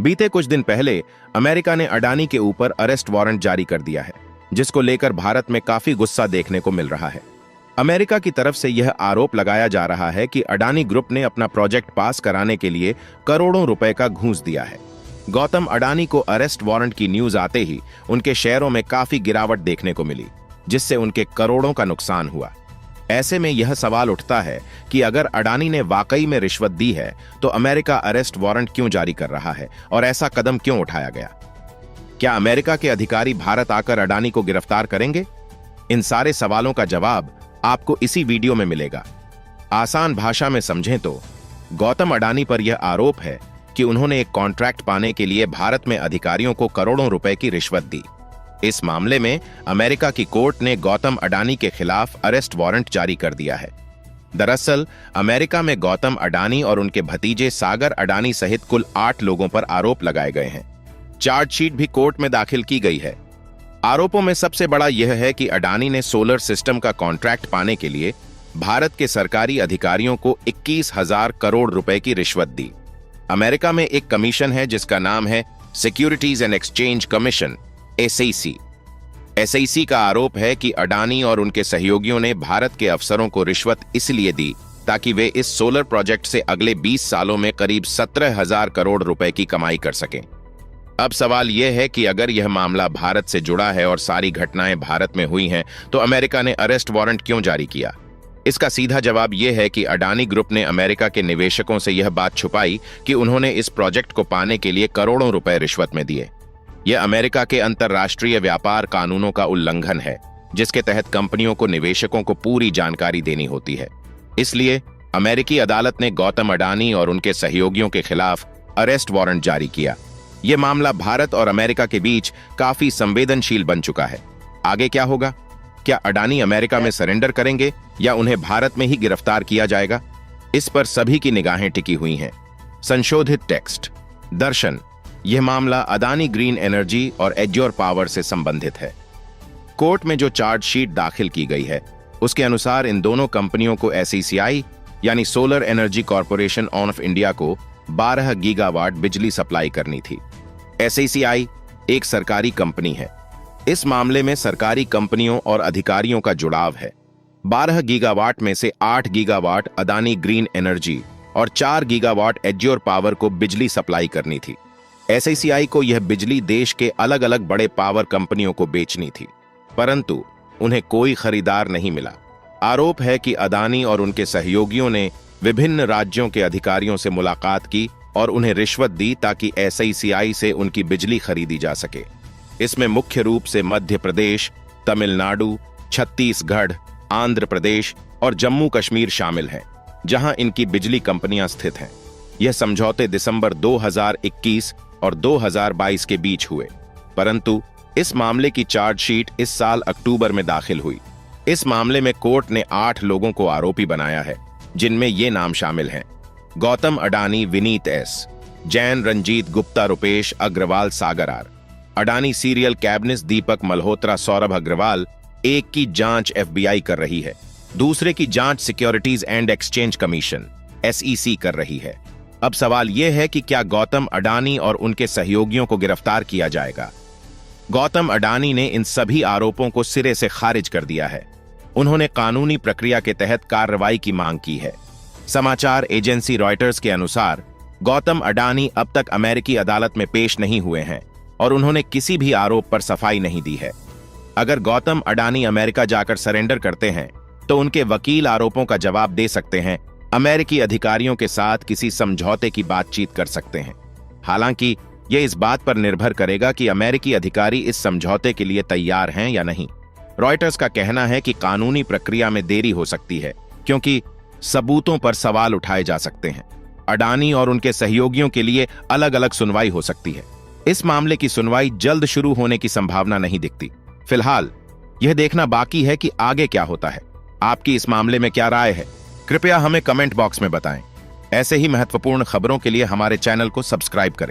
बीते कुछ दिन पहले अमेरिका ने अडानी के ऊपर अरेस्ट वारंट जारी कर दिया है, जिसको लेकर भारत में काफी गुस्सा देखने को मिल रहा है। अमेरिका की तरफ से यह आरोप लगाया जा रहा है कि अडानी ग्रुप ने अपना प्रोजेक्ट पास कराने के लिए करोड़ों रुपए का घूस दिया है। गौतम अडानी को अरेस्ट वारंट की न्यूज आते ही उनके शेयरों में काफी गिरावट देखने को मिली, जिससे उनके करोड़ों का नुकसान हुआ। ऐसे में यह सवाल उठता है कि अगर अडानी ने वाकई में रिश्वत दी है तो अमेरिका अरेस्ट वारंट क्यों जारी कर रहा है और ऐसा कदम क्यों उठाया गया? क्या अमेरिका के अधिकारी भारत आकर अडानी को गिरफ्तार करेंगे? इन सारे सवालों का जवाब आपको इसी वीडियो में मिलेगा। आसान भाषा में समझें तो गौतम अडानी पर यह आरोप है कि उन्होंने एक कॉन्ट्रैक्ट पाने के लिए भारत में अधिकारियों को करोड़ों रुपए की रिश्वत दी। इस मामले में अमेरिका की कोर्ट ने गौतम अडानी के खिलाफ अरेस्ट वारंट जारी कर दिया है। दरअसल अमेरिका में गौतम अडानी और उनके भतीजे सागर अडानी सहित कुल 8 लोगों पर आरोप लगाए गए हैं। चार्जशीट भी कोर्ट में दाखिल की गई है। आरोपों में सबसे बड़ा यह है कि अडानी ने सोलर सिस्टम का कॉन्ट्रैक्ट पाने के लिए भारत के सरकारी अधिकारियों को 21,000 करोड़ रुपए की रिश्वत दी। अमेरिका में एक कमीशन है जिसका नाम है securities and exchange commission, SEC। SEC का आरोप है कि अडानी और उनके सहयोगियों ने भारत के अफसरों को रिश्वत इसलिए दी ताकि वे इस सोलर प्रोजेक्ट से अगले 20 सालों में करीब 17,000 करोड़ रुपए की कमाई कर सकें। अब सवाल यह है कि अगर यह मामला भारत से जुड़ा है और सारी घटनाएं भारत में हुई हैं, तो अमेरिका ने अरेस्ट वारंट क्यों जारी किया? इसका सीधा जवाब यह है कि अडानी ग्रुप ने अमेरिका के निवेशकों से यह बात छुपाई कि उन्होंने इस प्रोजेक्ट को पाने के लिए करोड़ों रुपए रिश्वत में दिए। यह अमेरिका के अंतर्राष्ट्रीय व्यापार कानूनों का उल्लंघन है, जिसके तहत कंपनियों को निवेशकों को पूरी जानकारी देनी होती है। इसलिए अमेरिकी अदालत ने गौतम अडानी और उनके सहयोगियों के खिलाफ अरेस्ट वारंट जारी किया। यह मामला भारत और अमेरिका के बीच काफी संवेदनशील बन चुका है। आगे क्या होगा? क्या अडानी अमेरिका में सरेंडर करेंगे या उन्हें भारत में ही गिरफ्तार किया जाएगा? इस पर सभी की निगाहें टिकी हुई हैं। संशोधित टेक्स्ट। दर्शन, यह मामला अडानी ग्रीन एनर्जी और एज्योर पावर से संबंधित है। कोर्ट में जो चार्जशीट दाखिल की गई है उसके अनुसार इन दोनों कंपनियों को SECI यानी solar energy corporation of India को 12 गीगावाट बिजली सप्लाई करनी थी। SECI एक सरकारी कंपनी है। इस मामले में सरकारी कंपनियों और अधिकारियों का जुड़ाव है। 12 गीगावाट में से 8 गीगावाट अडानी ग्रीन एनर्जी और 4 गीगावाट एज्योर पावर को बिजली सप्लाई करनी थी। SECI को यह बिजली देश के अलग अलग बड़े पावर कंपनियों को बेचनी थी, परंतु उन्हें कोई खरीदार नहीं मिला। आरोप है कि अडानी और उनके सहयोगियों ने विभिन्न राज्यों के अधिकारियों से मुलाकात की और उन्हें रिश्वत दी ताकि SECI से उनकी बिजली खरीदी जा सके। इसमें मुख्य रूप से मध्य प्रदेश, तमिलनाडु, छत्तीसगढ़, आंध्र प्रदेश और जम्मू कश्मीर शामिल हैं, जहां इनकी बिजली कंपनियां स्थित हैं। यह समझौते दिसंबर 2021 और 2022 के बीच हुए, परंतु इस मामले की चार्जशीट इस साल अक्टूबर में दाखिल हुई। इस मामले में कोर्ट ने 8 लोगों को आरोपी बनाया है, जिनमें ये नाम शामिल हैं: गौतम अडानी, विनीत S, जैन रंजीत गुप्ता, रुपेश अग्रवाल, सागर R, अडानी सीरियल कैबिनेट दीपक मल्होत्रा, सौरभ अग्रवाल। एक की जांच FBI कर रही है, दूसरे की जांच securities and exchange commission SEC कर रही है। अब सवाल यह है कि क्या गौतम अडानी और उनके सहयोगियों को गिरफ्तार किया जाएगा? गौतम अडानी ने इन सभी आरोपों को सिरे से खारिज कर दिया है। उन्होंने कानूनी प्रक्रिया के तहत कार्रवाई की मांग की है। समाचार एजेंसी रॉयटर्स के अनुसार गौतम अडानी अब तक अमेरिकी अदालत में पेश नहीं हुए हैं और उन्होंने किसी भी आरोप पर सफाई नहीं दी है। अगर गौतम अडानी अमेरिका जाकर सरेंडर करते हैं तो उनके वकील आरोपों का जवाब दे सकते हैं, अमेरिकी अधिकारियों के साथ किसी समझौते की बातचीत कर सकते हैं। हालांकि यह इस बात पर निर्भर करेगा कि अमेरिकी अधिकारी इस समझौते के लिए तैयार हैं या नहीं। रॉयटर्स का कहना है कि कानूनी प्रक्रिया में देरी हो सकती है क्योंकि सबूतों पर सवाल उठाए जा सकते हैं। अडानी और उनके सहयोगियों के लिए अलग अलग सुनवाई हो सकती है। इस मामले की सुनवाई जल्द शुरू होने की संभावना नहीं दिखती। फिलहाल यह देखना बाकी है कि आगे क्या होता है। आपकी इस मामले में क्या राय है? कृपया हमें कमेंट बॉक्स में बताएं। ऐसे ही महत्वपूर्ण खबरों के लिए हमारे चैनल को सब्सक्राइब करें।